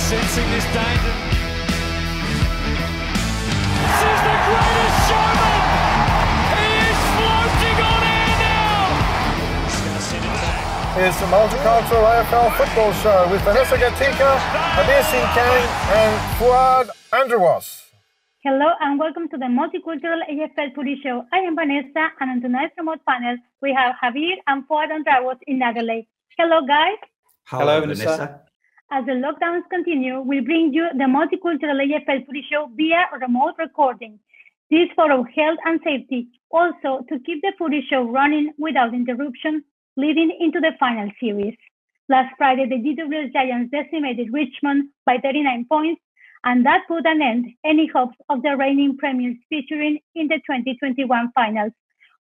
sensing this danger. This is the greatest showman! He is floating on air now! He's going to send it back. Here's the Multicultural AFL Football Show with Vanessa Gatica, Habir Singh Kang and Fuad Andrewas. Hello and welcome to the Multicultural AFL Footy Show. I am Vanessa, and on tonight's remote panel, we have Habir and Fuad Andrewas in Adelaide. Hello, guys. Hello, Vanessa. As the lockdowns continue, we bring you the Multicultural AFL Footy Show via remote recording. This for our health and safety, also to keep the footy show running without interruption, leading into the final series. Last Friday, the GWS Giants decimated Richmond by 39 points, and that put an end any hopes of the reigning premiers featuring in the 2021 finals.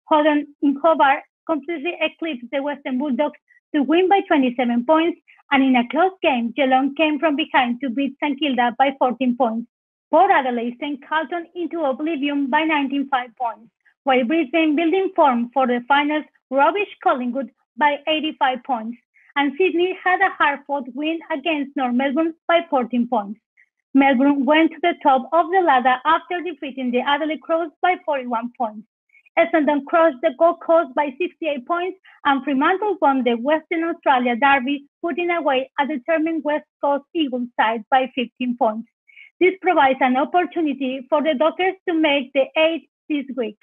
Hawthorn in Hobart completely eclipsed the Western Bulldogs to win by 27 points, and in a close game, Geelong came from behind to beat St Kilda by 14 points. Port Adelaide sent Carlton into oblivion by 95 points, while Brisbane, building form for the finals, rubbish Collingwood by 85 points, and Sydney had a hard-fought win against North Melbourne by 14 points. Melbourne went to the top of the ladder after defeating the Adelaide Crows by 41 points. Essendon crossed the Gold Coast by 68 points, and Fremantle won the Western Australia Derby, putting away a determined West Coast Eagles side by 15 points. This provides an opportunity for the Dockers to make the 8 this week.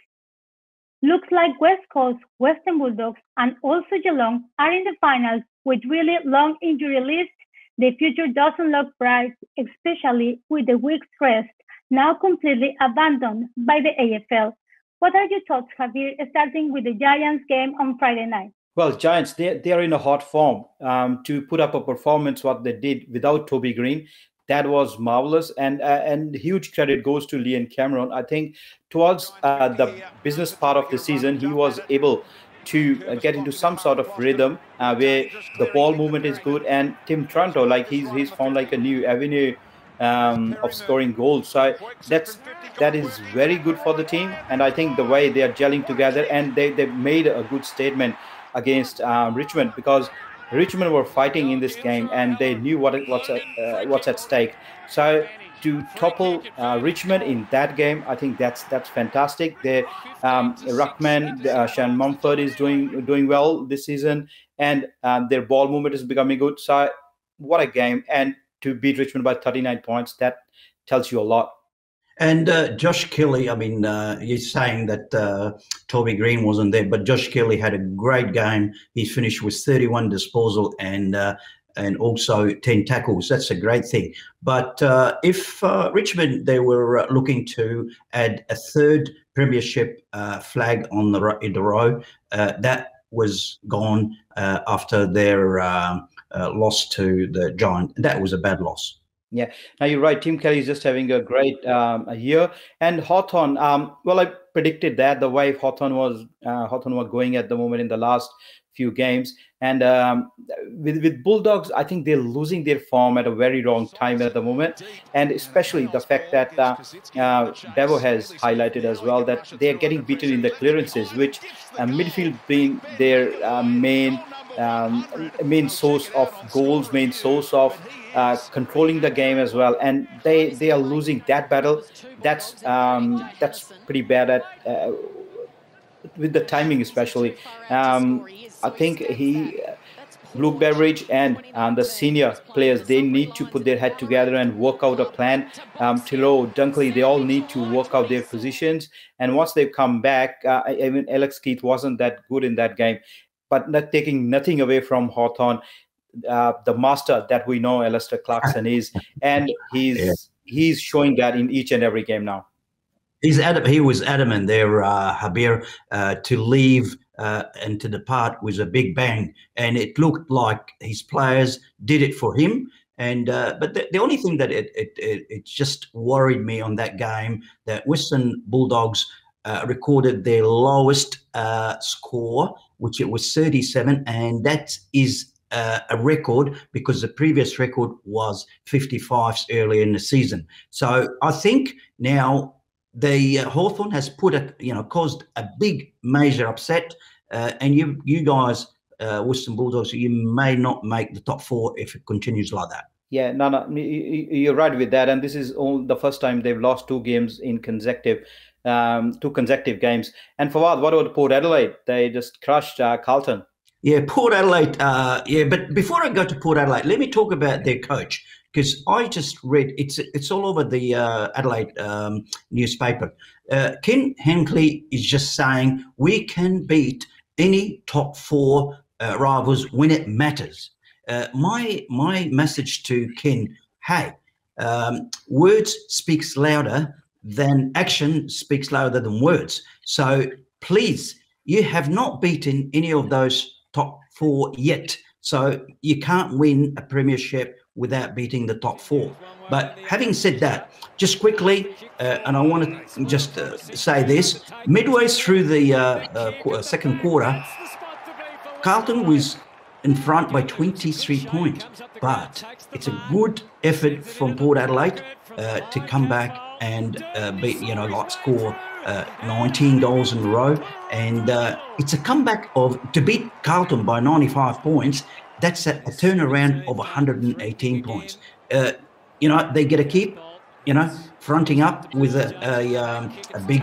Looks like West Coast, Western Bulldogs, and also Geelong are in the finals with really long injury lists. The future doesn't look bright, especially with the week's rest now completely abandoned by the AFL. What are your thoughts, Javier, starting with the Giants game on Friday night? Well, Giants, they are in a hot form. To put up a performance, what they did without Toby Green, that was marvelous. And huge credit goes to Liam Cameron. I think towards the business part of the season, he was able to get into some sort of rhythm where the ball movement is good, and Tim Toronto, like he's found like a new avenue of scoring goals. So that is very good for the team, and I think the way they are gelling together, and they made a good statement against Richmond, because Richmond were fighting in this game and they knew what's at stake. So to topple Richmond in that game, I think that's fantastic. Ruckman, Sean Mumford is doing well this season, and their ball movement is becoming good. So what a game! And to beat Richmond by 39 points, that tells you a lot. And Josh Kelly, I mean, you're saying that Toby Green wasn't there, but Josh Kelly had a great game. He finished with 31 disposal and also 10 tackles. That's a great thing. But if Richmond, they were looking to add a third premiership flag in the row, that was gone after their loss to the Giants. That was a bad loss. Yeah, now you're right. Tim Kelly is just having a great year. And Hawthorn, well, I predicted that the way Hawthorn was going at the moment in the last few games. And with Bulldogs, I think they're losing their form at a very wrong time at the moment. And especially the fact that Bevo has highlighted as well that they're getting beaten in the clearances, which midfield being their main source of goals, main source of controlling the game as well, and they are losing that battle. That's pretty bad at with the timing, especially. I think Luke Beveridge and the senior players, they need to put their head together and work out a plan. Tilo, Dunkley, they all need to work out their positions, and once they come back, even Alex Keith wasn't that good in that game. But not taking nothing away from Hawthorn, the master that we know Alistair Clarkson is, and he's showing that in each and every game now. He was adamant there, Habir, to leave and to depart was a big bang, and it looked like his players did it for him. And but the only thing that it just worried me on that game, that Western Bulldogs recorded their lowest score, which it was 37, and that is a record because the previous record was 55s earlier in the season. So I think now the Hawthorn has caused a big major upset, and you guys, Western Bulldogs, you may not make the top four if it continues like that. Yeah, no, you're right with that. And this is all the first time they've lost two games in two consecutive games. And for what about Port Adelaide? They just crushed Carlton. Yeah, Port Adelaide. But before I go to Port Adelaide, let me talk about their coach, because I just read it's all over the Adelaide newspaper. Ken Hinkley is just saying we can beat any top four rivals when it matters. My message to Ken: hey, words speaks louder than action speaks louder than words. So please, you have not beaten any of those top four yet. So you can't win a premiership without beating the top four. But having said that, just quickly, and I want to just say this, midway through the second quarter, Carlton was in front by 23 points, but it's a good effort from Port Adelaide to come back and score 19 goals in a row. And it's a comeback to beat Carlton by 95 points. That's a turnaround of 118 points. They get a keep, fronting up with a big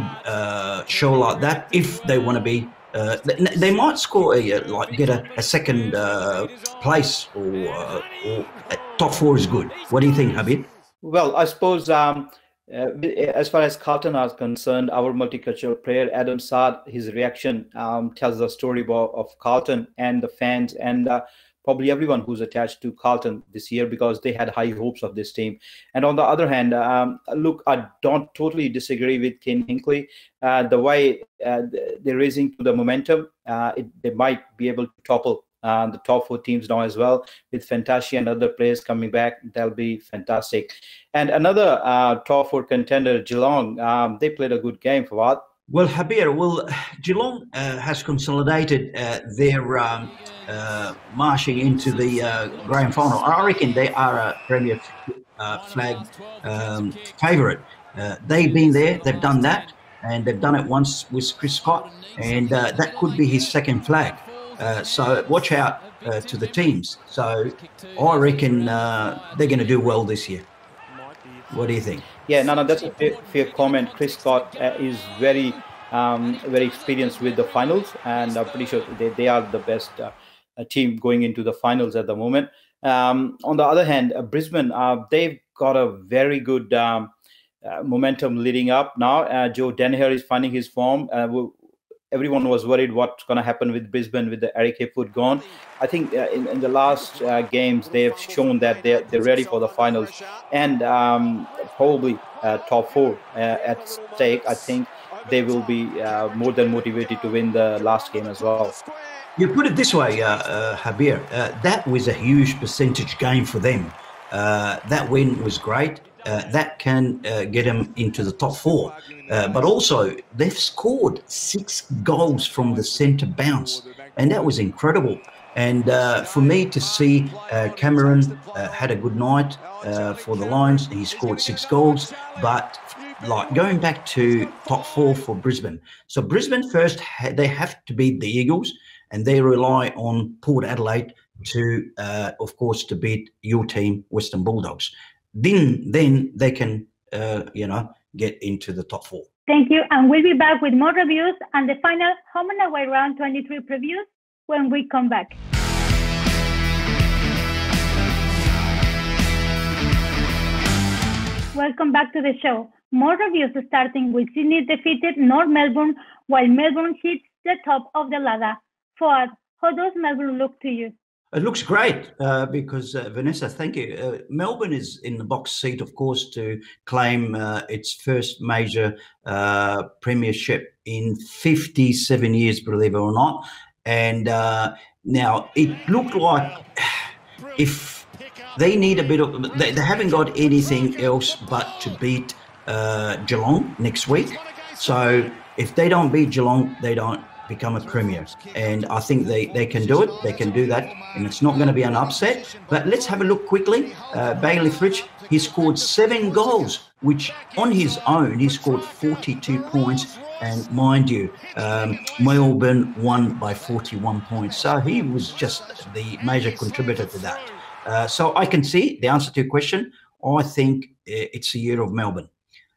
show like that. If they want to be, they might score get a second place or top four is good. What do you think, Habib? Well, I suppose as far as Carlton is concerned, our multicultural player Adam Saad, his reaction tells the story of Carlton and the fans and probably everyone who's attached to Carlton this year, because they had high hopes of this team. And on the other hand, look, I don't totally disagree with Ken Hinkley. The way they're raising to the momentum, they might be able to topple the top four teams now as well, with Fantasia and other players coming back. That'll be fantastic. And another top four contender, Geelong, they played a good game for what? Well, Habir, Geelong has consolidated their marching into the grand final. I reckon they are a Premier flag favourite. They've been there, they've done that, and they've done it once with Chris Scott, and that could be his second flag. So watch out to the teams. So I reckon they're going to do well this year. What do you think? Yeah, no, that's a fair comment. Chris Scott is very experienced with the finals, and I'm pretty sure they are the best team going into the finals at the moment. On the other hand, Brisbane, they've got a very good momentum leading up now. Joe Daniher is finding his form. Everyone was worried what's going to happen with Brisbane with the Eric Hipwood gone. I think in the last games, they've shown that they're ready for the finals, and probably top four at stake. I think they will be more than motivated to win the last game as well. You put it this way, Habir, that was a huge percentage game for them. That win was great. That can get them into the top four. But also, they've scored 6 goals from the centre bounce, and that was incredible. And for me to see Cameron had a good night for the Lions, he scored 6 goals. But like going back to top four for Brisbane. So Brisbane first, they have to beat the Eagles, and they rely on Port Adelaide to, of course, to beat your team, Western Bulldogs. Then they can, get into the top four. Thank you. And we'll be back with more reviews and the final home and away round 23 previews when we come back. Welcome back to the show. More reviews starting with Sydney defeated North Melbourne, while Melbourne hits the top of the ladder. Fuad, how does Melbourne look to you? It looks great because, Vanessa, thank you. Melbourne is in the box seat, of course, to claim its first major premiership in 57 years, believe it or not. And now it looked like if they need a bit of, they haven't got anything else but to beat Geelong next week. So if they don't beat Geelong, they don't become a premier, and I think they can do it. They can do that, and it's not going to be an upset. But let's have a look quickly. Bailey Fritsch, he scored 7 goals, which on his own he scored 42 points, and mind you, Melbourne won by 41 points, so he was just the major contributor to that. So I can see the answer to your question. I think it's a year of Melbourne.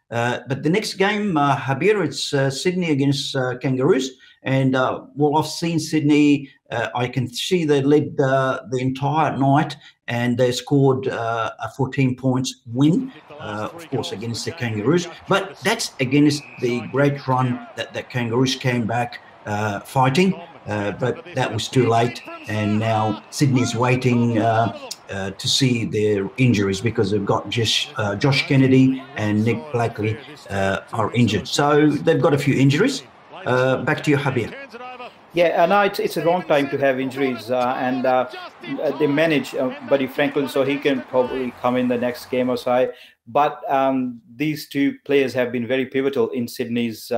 But the next game, Habir, it's Sydney against Kangaroos. And well, I've seen Sydney. I can see they led the entire night, and they scored a 14 points win, of course, against the Kangaroos. But that's against the great run that the Kangaroos came back fighting. But that was too late, and now Sydney's waiting to see their injuries, because they've got Josh Kennedy and Nick Blackley are injured. So they've got a few injuries. Back to you, Habir. Yeah, no, it's a wrong time to have injuries, and they manage Buddy Franklin, so he can probably come in the next game or so. But these two players have been very pivotal in Sydney's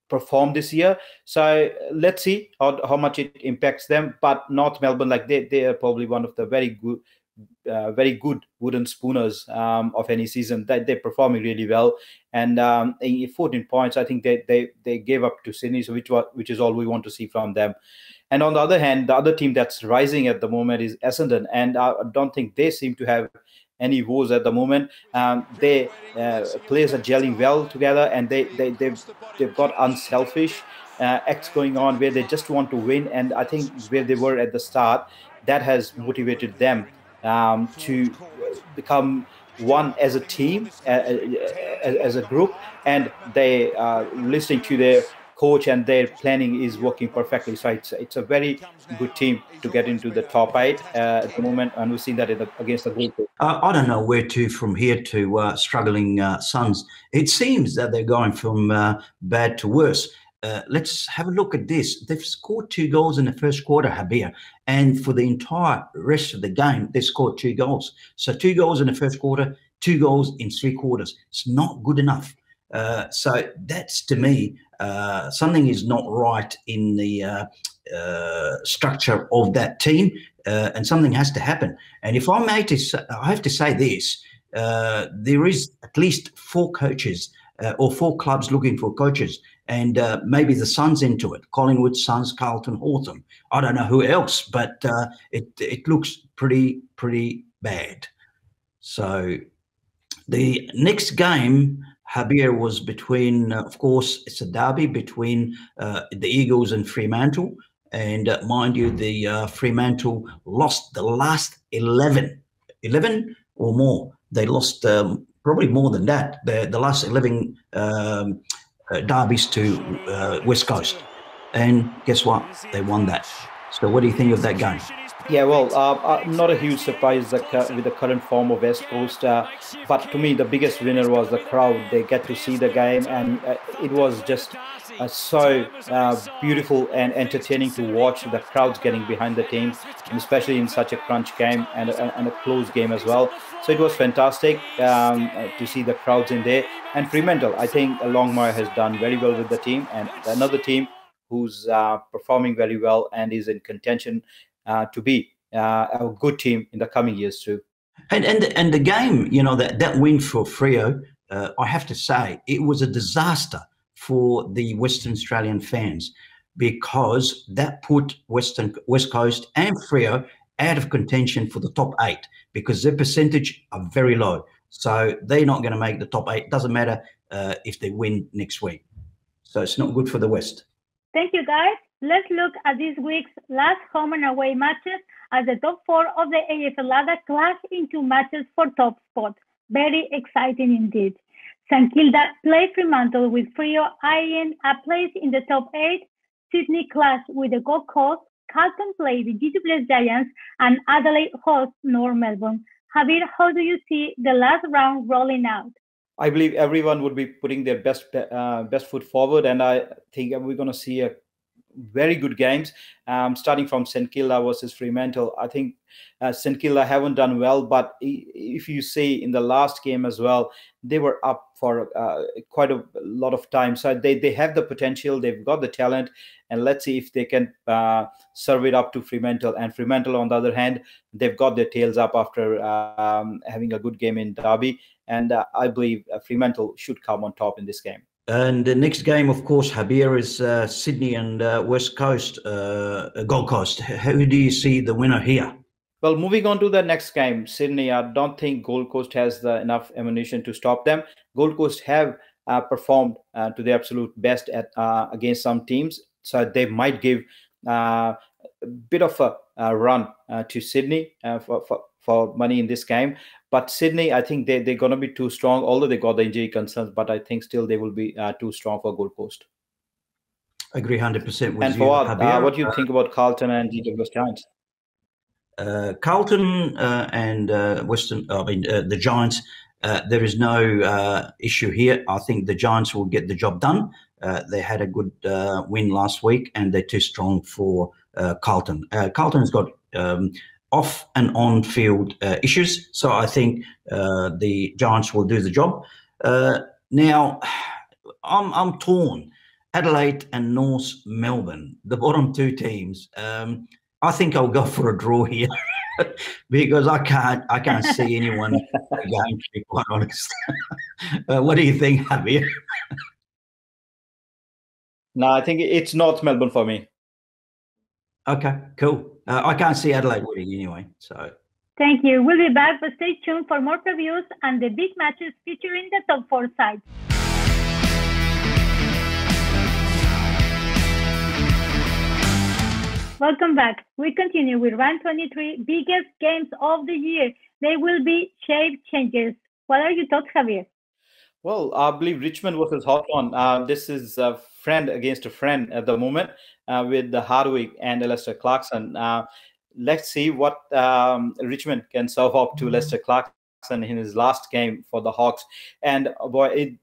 perform this year. So let's see how much it impacts them. But North Melbourne, like they are probably one of the very good wooden spooners of any season. That they're performing really well, and 14 points, I think they gave up to Sydney, so which is all we want to see from them. And on the other hand, the other team that's rising at the moment is Essendon, and I don't think they seem to have any woes at the moment. They players are gelling well together, and they've got unselfish acts going on where they just want to win. And I think where they were at the start, that has motivated them to become one as a team, as a group, and they are listening to their coach, and their planning is working perfectly. So it's a very good team to get into the top 8 at the moment, and we've seen that against the Gold Coast. I don't know where to from here to struggling Suns. It seems that they're going from bad to worse. Let's have a look at this. They've scored 2 goals in the first quarter, Habir, and for the entire rest of the game, they scored 2 goals. So 2 goals in the first quarter, 2 goals in 3 quarters. It's not good enough. So that's, to me, something is not right in the structure of that team, and something has to happen. And if I have to say this, there is at least 4 coaches or 4 clubs looking for coaches, and maybe the Suns into it. Collingwood, Suns, Carlton, Hawthorn. I don't know who else, but it looks pretty bad. So the next game, Habir, was between, of course, it's a derby between the Eagles and Fremantle. And mind you, the Fremantle lost the last 11 or more. They lost probably more than that. The last 11 derbies to West Coast. And guess what? They won that. So what do you think of that game? Yeah, well, not a huge surprise with the current form of West Coast. But to me, the biggest winner was the crowd. They get to see the game, and it was just so beautiful and entertaining to watch the crowds getting behind the team, and especially in such a crunch game and a close game as well. So it was fantastic to see the crowds in there. And Fremantle, I think Longmire has done very well with the team, and another team who's performing very well and is in contention to be a good team in the coming years too. And the game, you know, that win for Freo, I have to say, it was a disaster for the Western Australian fans, because that put West Coast and Freo out of contention for the top 8, because their percentage are very low. So they're not going to make the top 8. Doesn't matter if they win next week. So it's not good for the West. Thank you, guys. Let's look at this week's last home and away matches, as the top 4 of the AFL ladder clash into matches for top spot. Very exciting indeed. St Kilda plays Fremantle, with Freo eyeing a place in the top 8. Sydney clash with the Gold Coast. Carlton plays the GWS Giants, and Adelaide hosts North Melbourne. Habir, how do you see the last round rolling out? I believe everyone would be putting their best foot forward, and I think we're going to see a very good games, starting from St Kilda versus Fremantle. I think St Kilda haven't done well, but if you see in the last game as well, they were up for quite a lot of time. So they have the potential, they've got the talent, and let's see if they can serve it up to Fremantle. And Fremantle, on the other hand, they've got their tails up after having a good game in Derby, and I believe Fremantle should come on top in this game. And the next game, of course, Habir, is Sydney and West Coast, Gold Coast. How do you see the winner here? Well, moving on to the next game, Sydney. I don't think Gold Coast has enough ammunition to stop them. Gold Coast have performed to the absolute best at against some teams, so they might give a bit of a run to Sydney for money in this game. But Sydney, I think they're going to be too strong, although they got the injury concerns. But I think still they will be too strong for Gold Coast. Agree 100% with and you, Javier. What do you think about Carlton and GWS Giants? Carlton and the Giants, there is no issue here. I think the Giants will get the job done. They had a good win last week, and they're too strong for Carlton. Carlton's got off and on field issues, so I think the Giants will do the job. Now, I'm torn. Adelaide and North Melbourne, the bottom two teams. I think I'll go for a draw here because I can't see anyone going, to be quite honest. What do you think, Javier? No, I think it's North Melbourne for me. Okay, cool. I can't see Adelaide winning anyway. So. Thank you. We'll be back, but stay tuned for more previews and the big matches featuring the top four sides. Welcome back. We continue with round 23, biggest games of the year. They will be shape changers. What are your thoughts, Javier? Well, I believe Richmond versus Hawthorn. This is a friend against a friend at the moment with the Hardwick and Lester Clarkson. Let's see what Richmond can serve up to Lester Clarkson in his last game for the Hawks. And boy,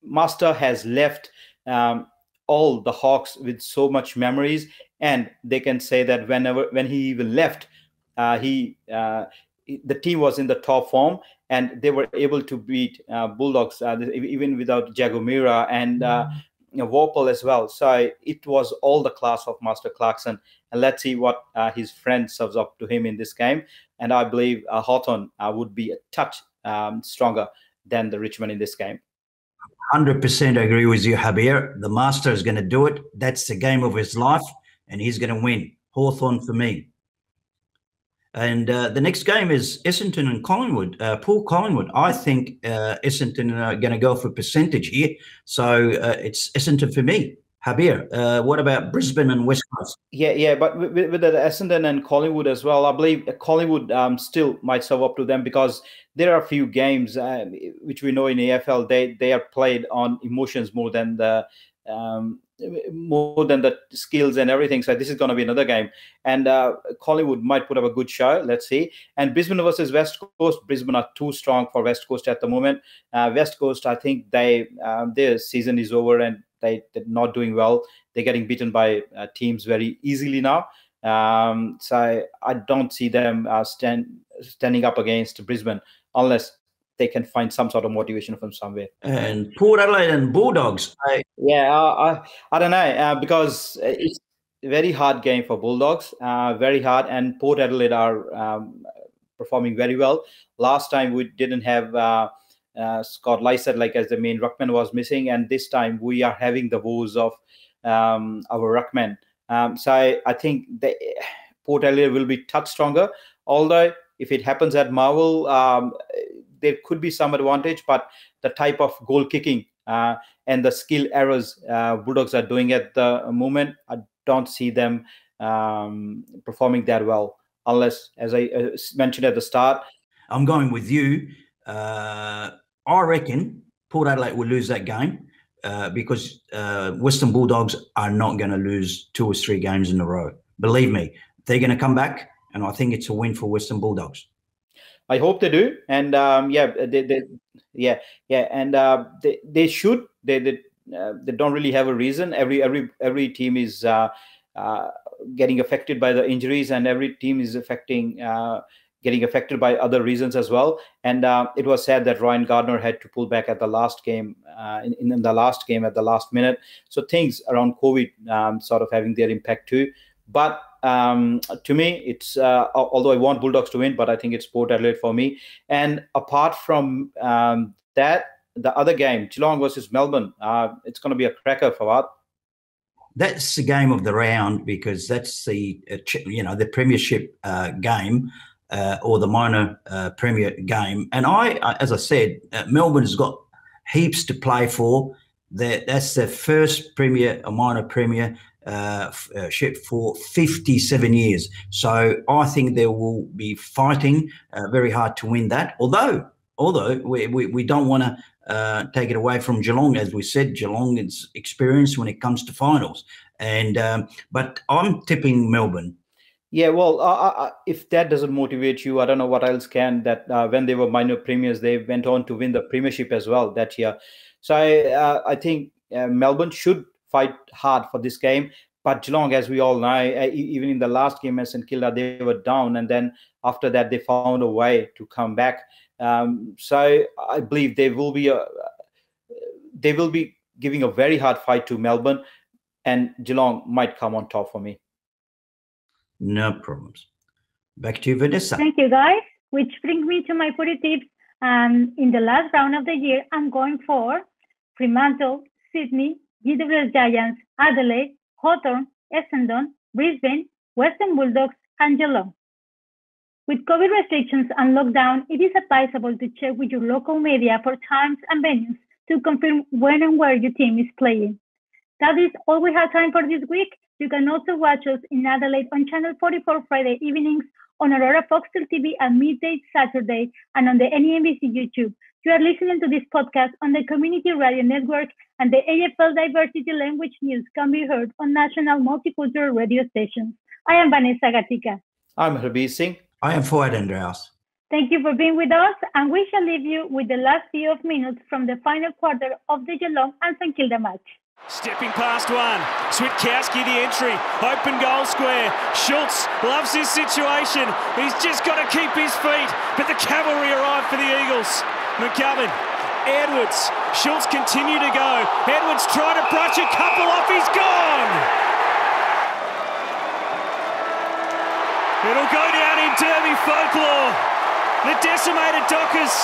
Master has left all the Hawks with so much memories. And they can say that when he even left, the team was in the top form, and they were able to beat Bulldogs even without Jagomira and Worpel as well. So it was all the class of Master Clarkson. And let's see what his friend serves up to him in this game. And I believe Hawthorn would be a touch stronger than the Richmond in this game. 100% agree with you, Javier. The Master is going to do it. That's the game of his life. And he's going to win. Hawthorn for me. And the next game is Essendon and Collingwood. Poor Collingwood. I think Essendon are going to go for percentage here. So it's Essendon for me. Javier, what about Brisbane and West Coast? Yeah, but with the Essendon and Collingwood as well, I believe Collingwood still might serve up to them because there are a few games which we know in AFL they are played on emotions more than the skills and everything. So this is going to be another game, and Collingwood might put up a good show. Let's see. And Brisbane versus West Coast. Brisbane are too strong for West Coast at the moment. West Coast, I think their season is over and they're not doing well. They're getting beaten by teams very easily now. So I don't see them standing up against Brisbane unless they can find some sort of motivation from somewhere. And Port Adelaide and Bulldogs. I don't know because it's a very hard game for Bulldogs, very hard. And Port Adelaide are performing very well. Last time we didn't have Scott Lysett as the main ruckman was missing, and this time we are having the woes of our ruckman. So I think Port Adelaide will be touch stronger. Although if it happens at Marvel, there could be some advantage, but the type of goal kicking and the skill errors Bulldogs are doing at the moment, I don't see them performing that well, unless, as I mentioned at the start. I'm going with you. I reckon Port Adelaide will lose that game because Western Bulldogs are not going to lose 2 or 3 games in a row. Believe me, they're going to come back, and I think it's a win for Western Bulldogs. I hope they do, and they should. They don't really have a reason. Every team is getting affected by the injuries, and every team is getting affected by other reasons as well. And it was said that Ryan Gardner had to pull back at the last game, in the last game at the last minute. So things around COVID sort of having their impact too. But to me, it's although I want Bulldogs to win, but I think it's Port Adelaide for me. And apart from that, the other game, Geelong versus Melbourne, it's going to be a cracker for us. that's the game of the round, because that's the the premiership game or the minor premier game. And as I said, Melbourne has got heaps to play for. That's their first premier or minor premier ship for 57 years. So I think they will be fighting very hard to win that. Although we don't want to take it away from Geelong. As we said, Geelong is experienced when it comes to finals. But I'm tipping Melbourne. Yeah, well, if that doesn't motivate you, I don't know what else can. That when they were minor premiers, they went on to win the premiership as well that year. So I think Melbourne should fight hard for this game. But Geelong, as we all know, even in the last game at St Kilda, they were down, and then after that they found a way to come back. So I believe they will be giving a very hard fight to Melbourne, and Geelong might come on top for me. No problems. Back to you, Vanessa. Thank you, guys. Which brings me to my footy tips. In the last round of the year, I'm going for Fremantle, Sydney, GWS Giants, Adelaide, Hawthorn, Essendon, Brisbane, Western Bulldogs, and Geelong. With COVID restrictions and lockdown, it is advisable to check with your local media for times and venues to confirm when and where your team is playing. That is all we have time for this week. You can also watch us in Adelaide on Channel 44 Friday evenings, on Aurora Foxtel TV at midday Saturday, and on the NEMBC YouTube. You are listening to this podcast on the Community Radio Network, and the AFL Diversity Language News can be heard on national multicultural radio stations. I am Vanessa Gatica. I'm Harbir Singh. I am Fuad Andreas. Thank you for being with us, and we shall leave you with the last few of minutes from the final quarter of the Geelong and St Kilda match. Stepping past one, Switkowski the entry, open goal square. Schultz loves his situation. He's just got to keep his feet, but the cavalry arrive for the Eagles. McGovern, Edwards, Schultz continue to go. Edwards trying to brush a couple off, he's gone. It'll go down in Derby folklore. The decimated Dockers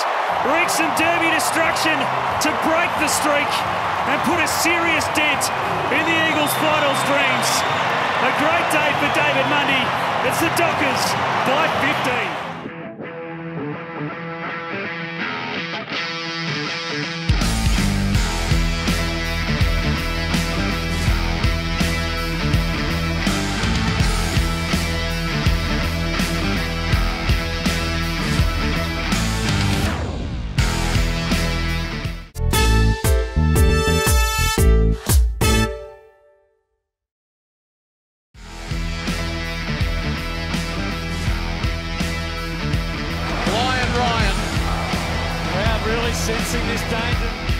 wreak some Derby destruction to break the streak and put a serious dent in the Eagles' finals dreams. A great day for David Mundy. It's the Dockers by 15. Sensing this danger.